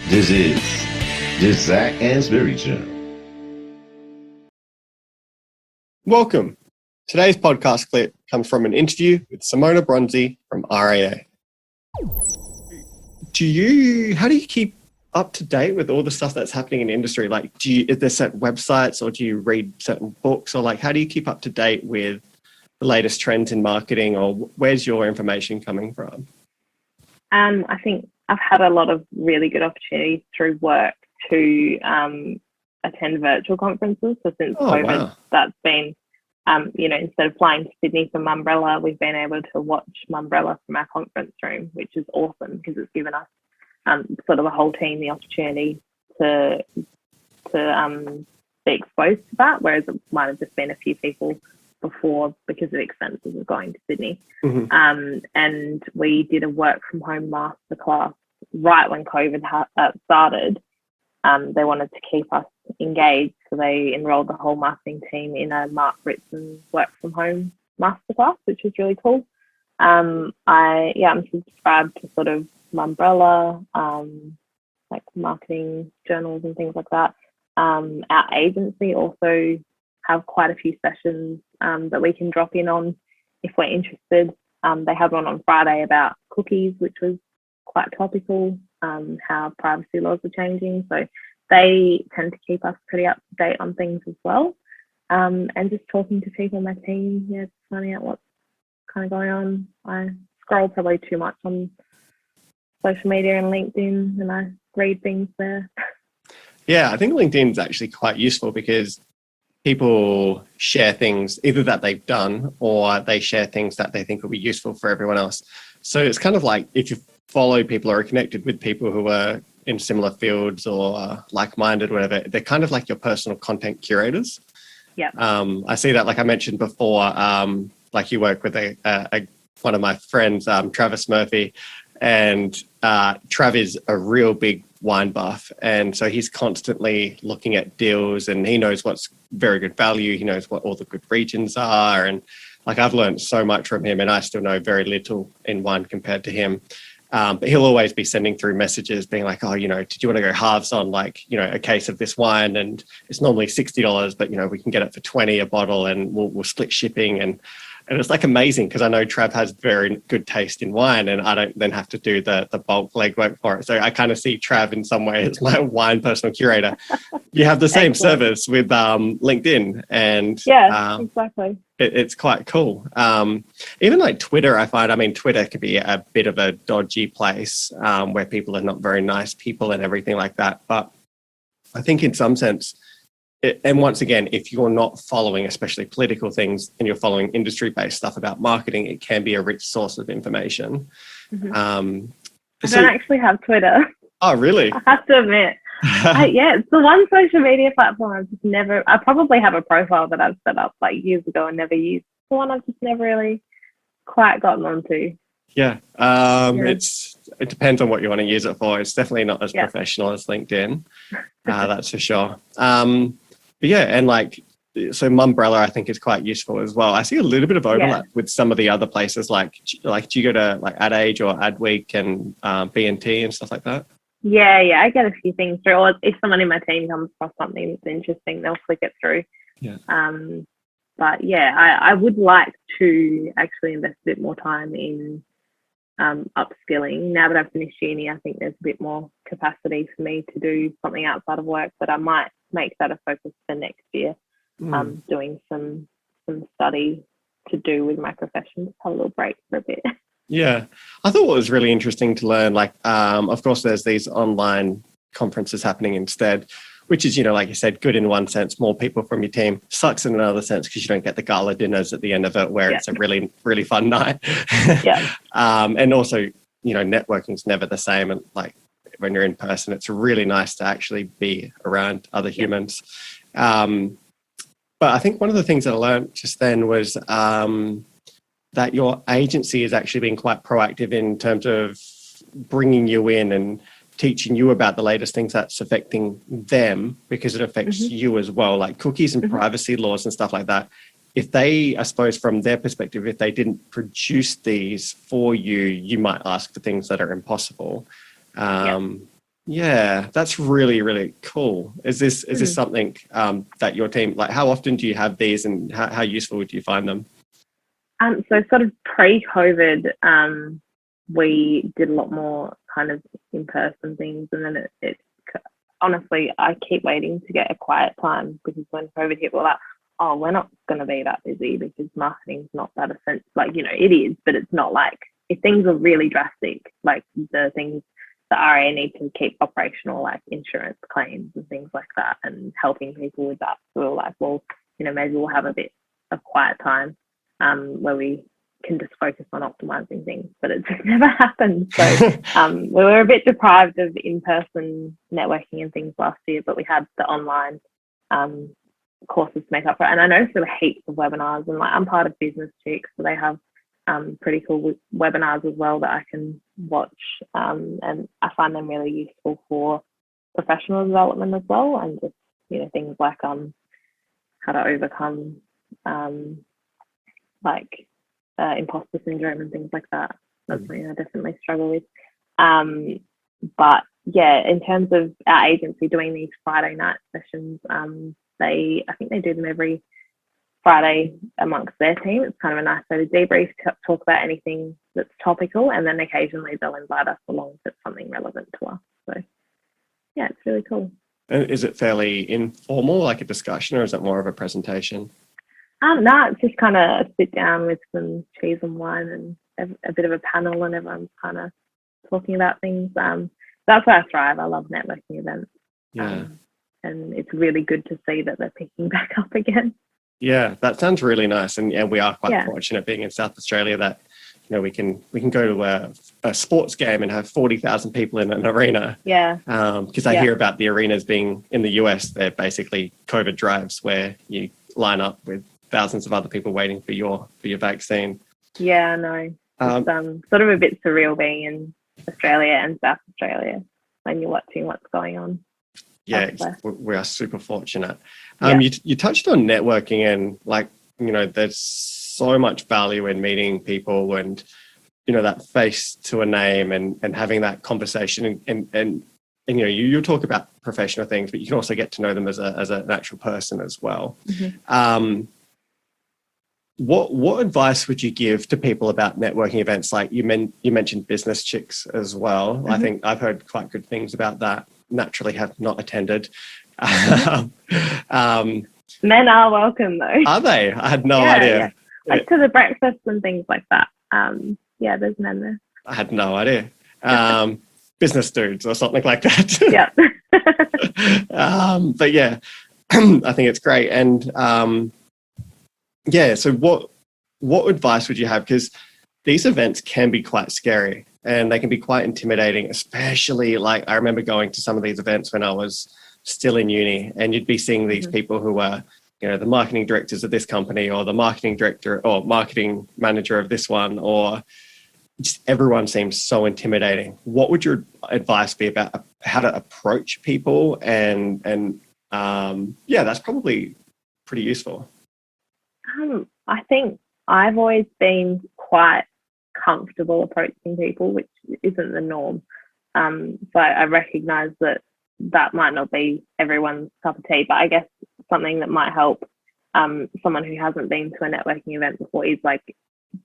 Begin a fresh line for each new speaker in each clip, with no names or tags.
This is the Zach Ansbury Show.
Welcome. Today's podcast clip comes from an interview with Simona Bronzi from RAA. How do you keep up to date with all the stuff that's happening in the industry? Like, is there certain websites, or do you read certain books, or like, how do you keep up to date with the latest trends in marketing, or where's your information coming from?
I think I've had a lot of really good opportunities through work to attend virtual conferences. So since COVID,
wow.
That's been, instead of flying to Sydney for Mumbrella, we've been able to watch Mumbrella from our conference room, which is awesome because it's given us sort of the whole team the opportunity to be exposed to that, whereas it might have just been a few people before because of expenses of going to Sydney.
Mm-hmm.
And we did a work from home masterclass right when COVID started. They wanted to keep us engaged, so they enrolled the whole marketing team in a Mark Ritson work from home masterclass, which was really cool. I'm subscribed to sort of Mumbrella, like marketing journals and things like that. Our agency also have quite a few sessions that we can drop in on if we're interested. They had one on Friday about cookies, which was quite topical, how privacy laws are changing. So they tend to keep us pretty up to date on things as well. And just talking to people on my team, just finding out what's kind of going on. I scroll probably too much on social media and LinkedIn, and I read things there.
Yeah, I think LinkedIn is actually quite useful because people share things either that they've done or they share things that they think will be useful for everyone else. So it's kind of like if you follow people or are connected with people who are in similar fields or like-minded, whatever, they're kind of like your personal content curators.
Yeah.
I see that, like I mentioned before, like you work with one of my friends, Travis Murphy, and Trav is a real big wine buff, and so he's constantly looking at deals, and he knows what's very good value. He knows what all the good regions are, and like I've learned so much from him, and I still know very little in wine compared to him. But he'll always be sending through messages being like, oh, did you want to go halves on like, a case of this wine, and it's normally $60, but we can get it for 20 a bottle, and we'll split shipping. And it's like amazing because I know Trav has very good taste in wine, and I don't then have to do the bulk legwork for it. So I kind of see Trav in some way as my wine personal curator. You have the same service with LinkedIn, and
exactly.
It's quite cool. Even like Twitter, I find, Twitter could be a bit of a dodgy place where people are not very nice people and everything like that. But I think in some sense, and once again, if you're not following, especially political things, and you're following industry-based stuff about marketing, it can be a rich source of information.
Mm-hmm. I don't actually have Twitter.
Oh, really?
I have to admit. It's the one social media platform I probably have a profile that I've set up like years ago and never used. The one I've just never really quite gotten onto.
Yeah. It depends on what you want to use it for. It's definitely not as professional as LinkedIn. That's for sure. But yeah, and so Mumbrella I think is quite useful as well. I see a little bit of overlap with some of the other places like do you go to like Ad Age or Adweek and B&T and stuff like that?
Yeah, I get a few things through. Or if someone in my team comes across something that's interesting, they'll flick it through.
Yeah.
But yeah, I would like to actually invest a bit more time in upskilling. Now that I've finished uni, I think there's a bit more capacity for me to do something outside of work, but I might make that a focus for next year. Doing some study to do with my profession, just have a little break for a bit.
Yeah, I thought it was really interesting to learn. Of course, there's these online conferences happening instead, which is, like you said, good in one sense, more people from your team. Sucks in another sense because you don't get the gala dinners at the end of it where it's a really, really fun night. And also, networking's never the same. And like when you're in person, it's really nice to actually be around other humans. But I think one of the things that I learned just then was that your agency has actually been quite proactive in terms of bringing you in and teaching you about the latest things that's affecting them because it affects you as well, like cookies and privacy laws and stuff like that. If they, I suppose, from their perspective, if they didn't produce these for you, you might ask for things that are impossible. Yeah, that's really, really cool. Is this something that your team, like, how often do you have these, and how useful do you find them?
So sort of pre-COVID, we did a lot more kind of in-person things, and then it honestly, I keep waiting to get a quiet time, because when COVID hit, we're like, oh, we're not going to be that busy because marketing's not that essential. Like, it is, but it's not like, if things are really drastic, like the things the RA need to keep operational, like insurance claims and things like that, and helping people with that. So we're like, well, maybe we'll have a bit of quiet time where we can just focus on optimizing things, but it just never happened. So we were a bit deprived of in-person networking and things last year, but we had the online courses to make up for it. And I know there were heaps of webinars, and like, I'm part of Business Chicks, so they have pretty cool webinars as well that I can watch, and I find them really useful for professional development as well, and just things like how to overcome like imposter syndrome and things like that. That's something I definitely struggle with. But yeah, in terms of our agency doing these Friday night sessions, I think they do them every Friday amongst their team. It's kind of a nice way to debrief, talk about anything that's topical, and then occasionally they'll invite us along if it's something relevant to us. So yeah, it's really cool.
And is it fairly informal, like a discussion, or is it more of a presentation?
No, it's just kind of a sit down with some cheese and wine and a bit of a panel, and everyone's kind of talking about things. That's where I thrive. I love networking events.
Yeah.
And it's really good to see that they're picking back up again.
Yeah, that sounds really nice. And we are quite fortunate being in South Australia that, we can go to a sports game and have 40,000 people in an arena.
Yeah.
Because I hear about the arenas being in the US, they're basically COVID drives where you line up with thousands of other people waiting for your vaccine.
Yeah, I know. It's sort of a bit surreal being in Australia and South Australia when you're watching what's going on.
Yeah, we are super fortunate. You touched on networking, and like, there's so much value in meeting people and, that face to a name and having that conversation and you talk about professional things, but you can also get to know them as an actual person as well.
Mm-hmm.
What advice would you give to people about networking events? Like you mentioned Business Chicks as well. Mm-hmm. I think I've heard quite good things about that. Naturally have not attended.
Men are welcome though.
Are they? I had no idea.
Yeah. Like to the breakfast and things like that. Yeah, there's men there.
I had no idea. Business dudes or something like that.
Yeah.
But yeah, I think it's great. And so what advice would you have? Because these events can be quite scary and they can be quite intimidating, especially like I remember going to some of these events when I was still in uni, and you'd be seeing these people who were, the marketing directors of this company, or the marketing director or marketing manager of this one, or just everyone seems so intimidating. What would your advice be about how to approach people? And that's probably pretty useful.
I think I've always been quite comfortable approaching people, which isn't the norm. So I recognize that might not be everyone's cup of tea, but I guess something that might help someone who hasn't been to a networking event before is like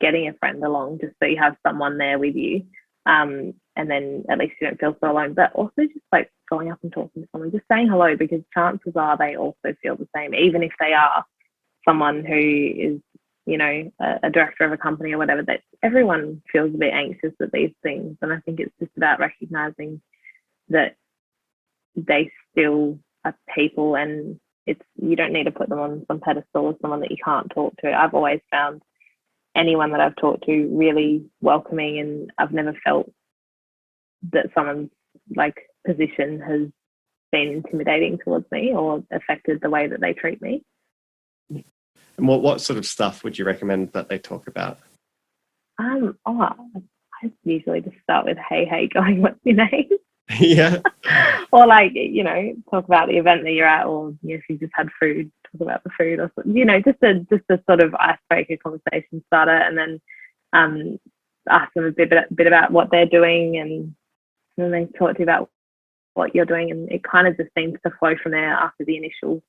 getting a friend along, just so you have someone there with you, and then at least you don't feel so alone. But also just like going up and talking to someone, just saying hello, because chances are they also feel the same, even if they are someone who is a director of a company or whatever. That everyone feels a bit anxious at these things, and I think it's just about recognizing that they still are people, and you don't need to put them on some pedestal as someone that you can't talk to. I've always found anyone that I've talked to really welcoming, and I've never felt that someone's like position has been intimidating towards me or affected the way that they treat me.
And what sort of stuff would you recommend that they talk about?
I usually just start with, hey, going, what's your name?
Yeah.
Or like, talk about the event that you're at, or if you just had food, talk about the food, or just a sort of icebreaker conversation starter, and then ask them a bit about what they're doing, and then they talk to you about what you're doing, and it kind of just seems to flow from there after the initial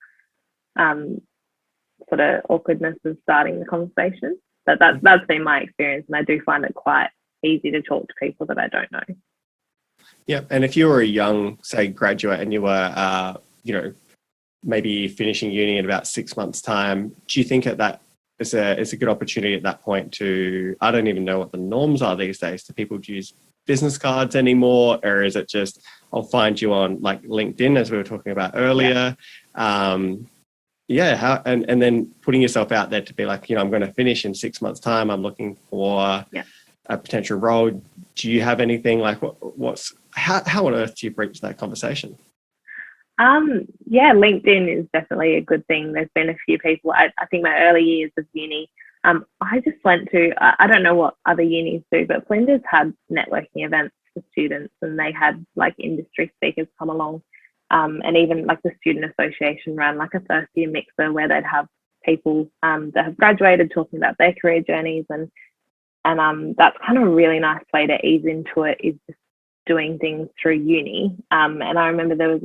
sort of awkwardness of starting the conversation. But that's been my experience, and I do find it quite easy to talk to people that I don't know.
Yeah, and if you were a young, say, graduate and you were, maybe finishing uni in about 6 months' time, do you think it's a good opportunity at that point to, I don't even know what the norms are these days. Do people use business cards anymore, or is it just, I'll find you on like LinkedIn, as we were talking about earlier? And then putting yourself out there to be like, I'm going to finish in 6 months' time. I'm looking for a potential role. Do you have anything like how on earth do you breach that conversation?
LinkedIn is definitely a good thing. There's been a few people, I think my early years of uni, I just went to, I don't know what other unis do, but Flinders had networking events for students, and they had like industry speakers come along. And even like the student association ran like a first year mixer where they'd have people that have graduated talking about their career journeys, and that's kind of a really nice way to ease into it, is just doing things through uni. And I remember there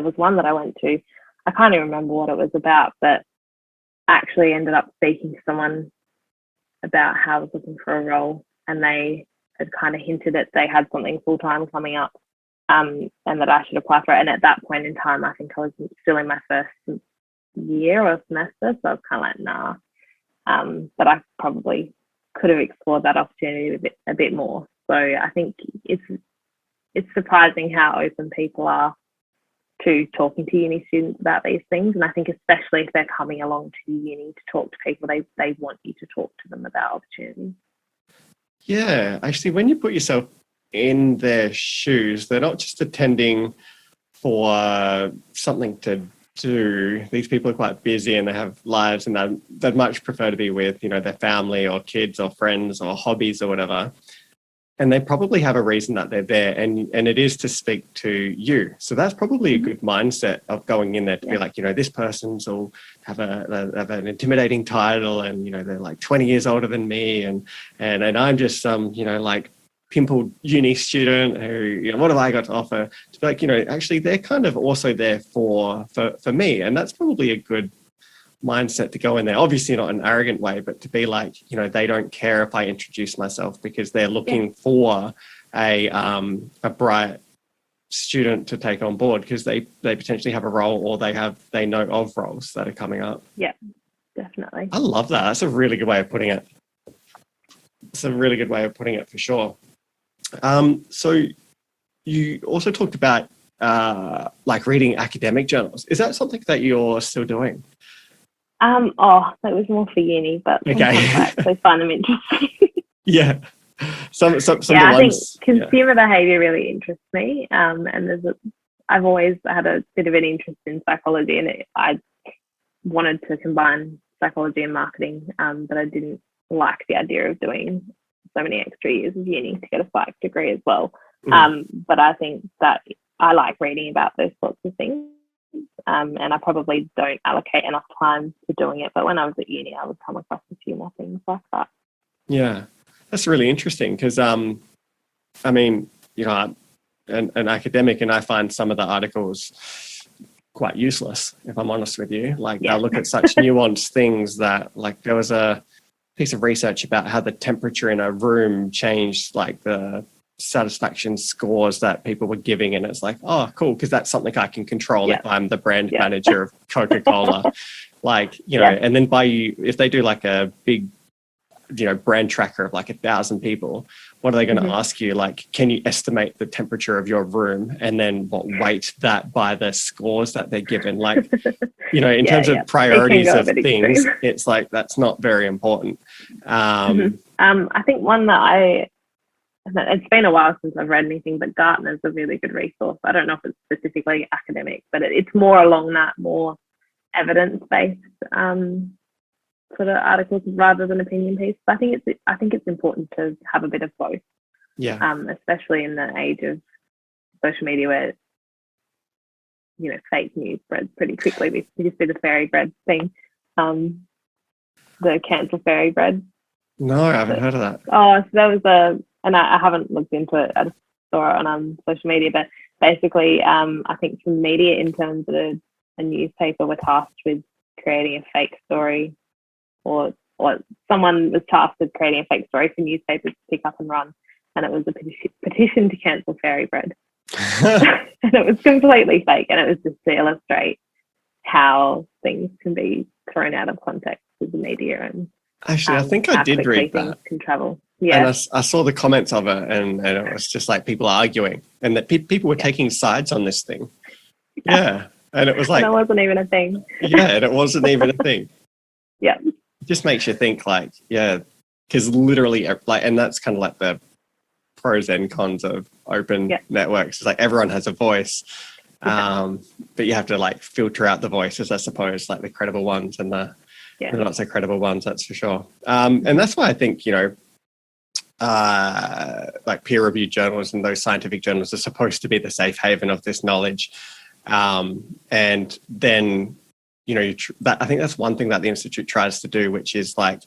was one that I went to. I can't even remember what it was about, but I actually ended up speaking to someone about how I was looking for a role, and they had kind of hinted that they had something full-time coming up, and that I should apply for it. And at that point in time, I think I was still in my first year or semester, so I was kind of like, nah. But I probably could have explored that opportunity a bit more. So I think it's surprising how open people are to talking to uni students about these things. And I think especially if they're coming along to uni to talk to people, they want you to talk to them about opportunities.
Yeah, actually, when you put yourself in their shoes, they're not just attending for something to do. These people are quite busy and they have lives, and they'd much prefer to be with, their family or kids or friends or hobbies or whatever. And they probably have a reason that they're there, and it is to speak to you. So that's probably a good mindset of going in there to be like, this person's will have an intimidating title, and they're like 20 years older than me, and I'm just some like pimpled uni student who what have I got to offer? To be like, actually they're kind of also there for me, and that's probably a good mindset to go in there. Obviously not in an arrogant way, but to be like, they don't care if I introduce myself, because they're looking for a bright student to take on board, because they potentially have a role, or they know of roles that are coming up.
Yeah, definitely.
I love that. That's a really good way of putting it. It's a really good way of putting it for sure. So you also talked about like reading academic journals. Is that something that you're still doing?
That was more for uni, but sometimes I actually find them interesting.
Yeah. Some of the
I
ones,
think consumer behaviour really interests me. And I've always had a bit of an interest in psychology, and I wanted to combine psychology and marketing, but I didn't like the idea of doing so many extra years of uni to get a psych degree as well. But I think that I like reading about those sorts of things. And I probably don't allocate enough time to doing it. But when I was at uni, I would come across a few more things like that.
Yeah, that's really interesting, because, I mean, an academic, and I find some of the articles quite useless, if I'm honest with you. Like, they'll look at such nuanced things that, like, there was a piece of research about how the temperature in a room changed, like, the satisfaction scores that people were giving, and it's like, oh cool, because that's something I can control if I'm the brand manager of Coca-Cola. Like, and then if they do like a big brand tracker of like 1,000 people, what are they going to ask you? Like, can you estimate the temperature of your room, and then weight that by the scores that they're given? Like, in terms of priorities of things, it's like, that's not very important.
I think one that it's been a while since I've read anything, but Gartner's a really good resource. I don't know if it's specifically academic, but it's more along that more evidence-based sort of articles rather than opinion piece. But I think it's important to have a bit of both. Yeah. Especially in the age of social media, where fake news spreads pretty quickly. We just did the fairy bread thing, the cancel fairy bread.
No, I haven't heard of that.
Oh, so that was and I haven't looked into it. I just saw it on social media, but basically, I think some media interns at a newspaper were tasked with creating a fake story, or someone was tasked with creating a fake story for newspapers to pick up and run, and it was a petition to cancel fairy bread. And it was completely fake, and it was just to illustrate how things can be thrown out of context with the media, and
actually, I think I did read
things
that.
can travel.
And I saw the comments of it, and it was just like people arguing, and that people were taking sides on this thing. Yeah. And it was like,
and it wasn't even a thing.
Yeah, and it wasn't even a thing.
Yeah.
It just makes you think, like, yeah, because literally, like, and that's kind of like the pros and cons of open networks. It's like everyone has a voice, but you have to like filter out the voices, I suppose, like the credible ones and the not so credible ones. That's for sure. And that's why I think, like peer-reviewed journals and those scientific journals are supposed to be the safe haven of this knowledge. And then, I think that's one thing that the Institute tries to do, which is like,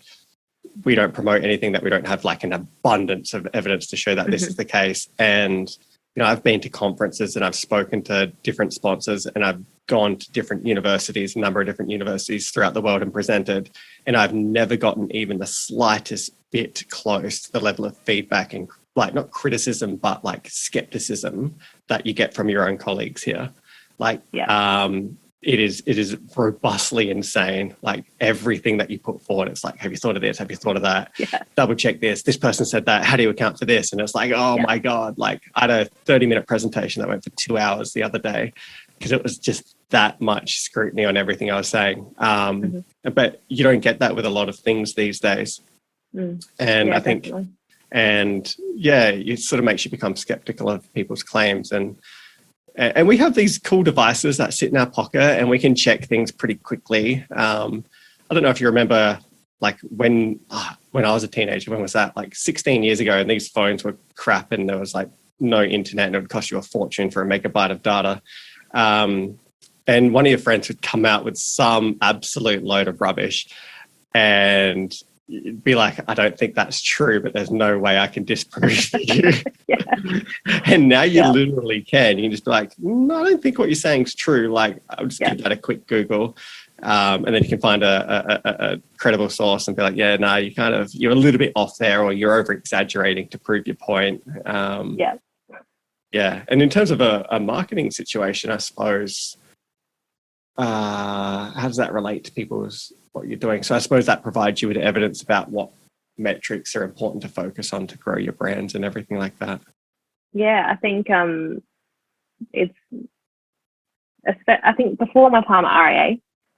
we don't promote anything that we don't have like an abundance of evidence to show that this is the case. And, I've been to conferences and I've spoken to different sponsors, and I've gone to different universities, a number of different universities throughout the world, and presented, and I've never gotten even the slightest bit close to the level of feedback and like not criticism, but like skepticism that you get from your own colleagues here. Like, it is robustly insane. Like everything that you put forward, it's like, have you thought of this? Have you thought of that?
Yeah.
Double check this. This person said that. How do you account for this? And it's like, oh my God. Like I had a 30-minute presentation that went for 2 hours the other day because it was just that much scrutiny on everything I was saying. But you don't get that with a lot of things these days. And I think, definitely. It sort of makes you become skeptical of people's claims. And we have these cool devices that sit in our pocket, and we can check things pretty quickly. I don't know if you remember, like when I was a teenager, when was that? Like 16 years ago, and these phones were crap, and there was like no internet, and it would cost you a fortune for a megabyte of data. And one of your friends would come out with some absolute load of rubbish, and you'd be like, I don't think that's true, but there's no way I can disprove you. And now you literally can. You can just be like, no, I don't think what you're saying is true. Like, I'll just give that a quick Google. And then you can find a credible source and be like, you're a little bit off there, or you're over exaggerating to prove your point. And in terms of a marketing situation, I suppose, how does that relate to what you're doing? So I suppose that provides you with evidence about what metrics are important to focus on to grow your brands and everything like that.
Yeah, I think I think before my time at RAA,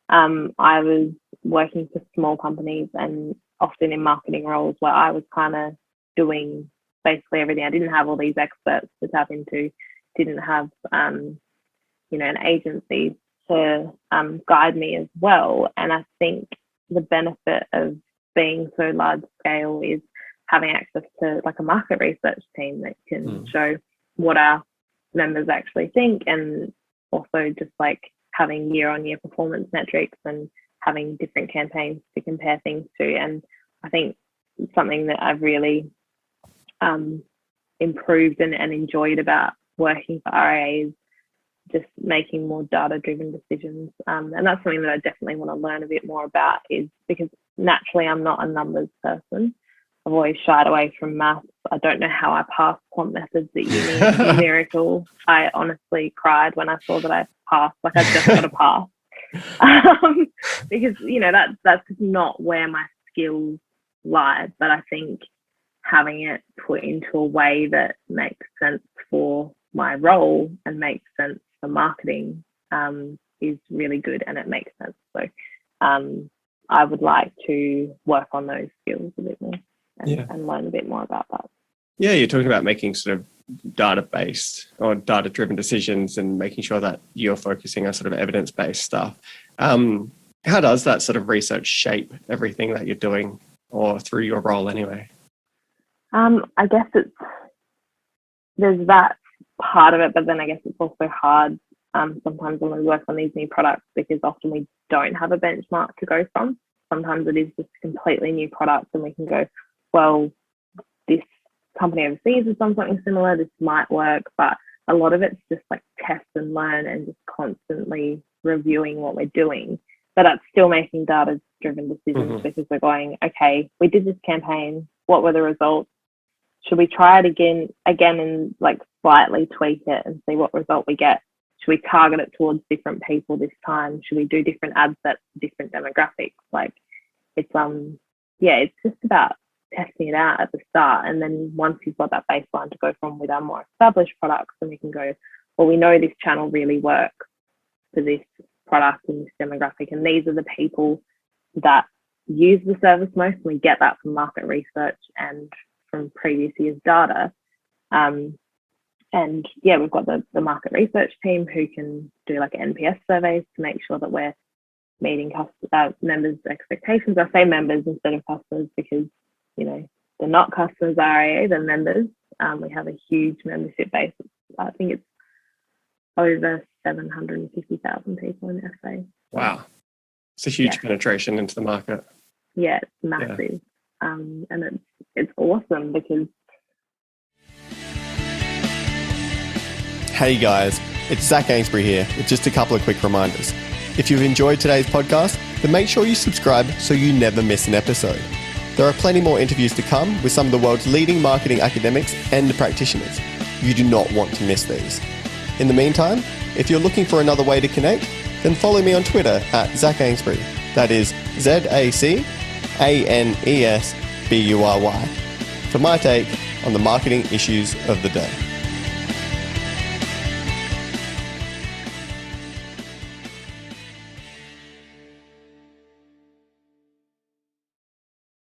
I was working for small companies and often in marketing roles where I was kind of doing basically everything. I didn't have all these experts to tap into, didn't have an agency to guide me as well. And I think the benefit of being so large scale is having access to like a market research team that can show what our members actually think, and also just like having year-on-year performance metrics and having different campaigns to compare things to. And I think something that I've really improved and enjoyed about working for RAA is just making more data-driven decisions. And that's something that I definitely want to learn a bit more about, is because naturally I'm not a numbers person. I've always shied away from maths. I don't know how I passed quant methods at uni. It's a miracle. I honestly cried when I saw that I passed, like I just got a pass. Because, that's just not where my skills lie. But I think having it put into a way that makes sense for my role and makes sense for marketing is really good, and it makes sense. So I would like to work on those skills a bit more and learn a bit more about that.
Yeah, you're talking about making sort of data-based or data-driven decisions and making sure that you're focusing on sort of evidence-based stuff. How does that sort of research shape everything that you're doing, or through your role anyway?
I guess there's that part of it, but then I guess it's also hard sometimes when we work on these new products, because often we don't have a benchmark to go from. Sometimes it is just a completely new product, and we can go, well, this company overseas has done something similar, this might work, but a lot of it's just like test and learn and just constantly reviewing what we're doing. But it's still making data-driven decisions because we're going, okay, we did this campaign. What were the results? Should we try it again and like slightly tweak it and see what result we get? Should we target it towards different people this time? Should we do different ad sets for different demographics? Like it's it's just about testing it out at the start. And then once you've got that baseline to go from with our more established products, then we can go, well, we know this channel really works for this product and this demographic. And these are the people that use the service most. And we get that from market research and from previous year's data. And yeah, we've got the market research team who can do like NPS surveys to make sure that we're meeting members' expectations. I say members instead of customers because, you know, they're not customers RAA, they're members. We have a huge membership base. I think it's over 750,000 people in SA.
Wow. It's a huge penetration into the market.
Yeah, it's massive. Yeah. And it's awesome because...
Hey guys, it's Zach Ainsbury here with just a couple of quick reminders. If you've enjoyed today's podcast, then make sure you subscribe so you never miss an episode. There are plenty more interviews to come with some of the world's leading marketing academics and practitioners. You do not want to miss these. In the meantime, if you're looking for another way to connect, then follow me on Twitter at Zach Ainsbury. That is ZACANESBURY for my take on the marketing issues of the day.